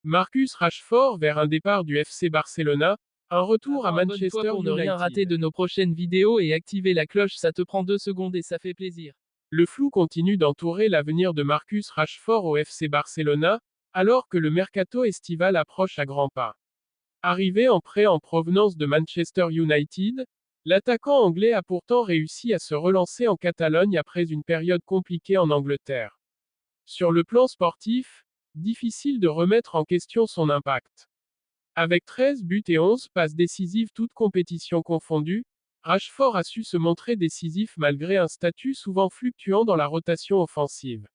Marcus Rashford vers un départ du FC Barcelona, un retour à Abonne-toi Manchester pour ne rien rater United. de nos prochaines vidéos et activer la cloche, ça te prend 2 secondes et ça fait plaisir. Le flou continue d'entourer l'avenir de Marcus Rashford au FC Barcelona, alors que le mercato estival approche à grands pas. Arrivé en prêt en provenance de Manchester United, l'attaquant anglais a pourtant réussi à se relancer en Catalogne après une période compliquée en Angleterre. Sur le plan sportif, difficile de remettre en question son impact. Avec 13 buts et 11 passes décisives toutes compétitions confondues, Rashford a su se montrer décisif malgré un statut souvent fluctuant dans la rotation offensive.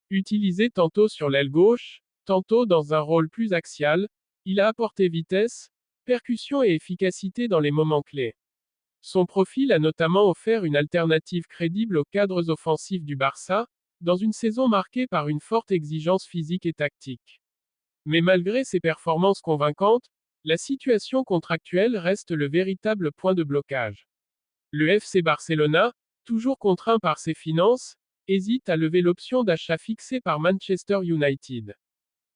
Utilisé tantôt sur l'aile gauche, tantôt dans un rôle plus axial, il a apporté vitesse, percussion et efficacité dans les moments clés. Son profil a notamment offert une alternative crédible aux cadres offensifs du Barça, dans une saison marquée par une forte exigence physique et tactique. Mais malgré ses performances convaincantes, la situation contractuelle reste le véritable point de blocage. Le FC Barcelona, toujours contraint par ses finances, hésite à lever l'option d'achat fixée par Manchester United.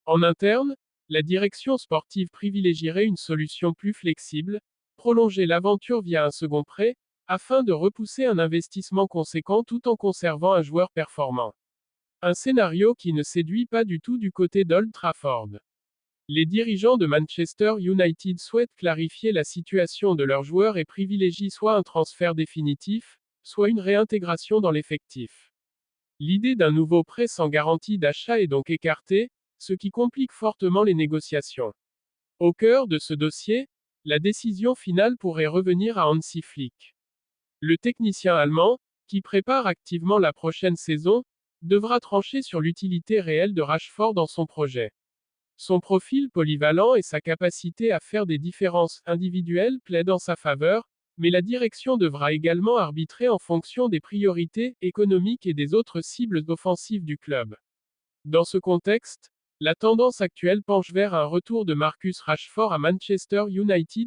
En interne, la direction sportive privilégierait une solution plus flexible, prolonger l'aventure via un second prêt, afin de repousser un investissement conséquent tout en conservant un joueur performant. Un scénario qui ne séduit pas du tout du côté d'Old Trafford. Les dirigeants de Manchester United souhaitent clarifier la situation de leurs joueurs et privilégient soit un transfert définitif, soit une réintégration dans l'effectif. L'idée d'un nouveau prêt sans garantie d'achat est donc écartée, ce qui complique fortement les négociations. Au cœur de ce dossier, la décision finale pourrait revenir à Hansi Flick. Le technicien allemand, qui prépare activement la prochaine saison, devra trancher sur l'utilité réelle de Rashford dans son projet. Son profil polyvalent et sa capacité à faire des différences individuelles plaident en sa faveur, mais la direction devra également arbitrer en fonction des priorités économiques et des autres cibles offensives du club. Dans ce contexte, la tendance actuelle penche vers un retour de Marcus Rashford à Manchester United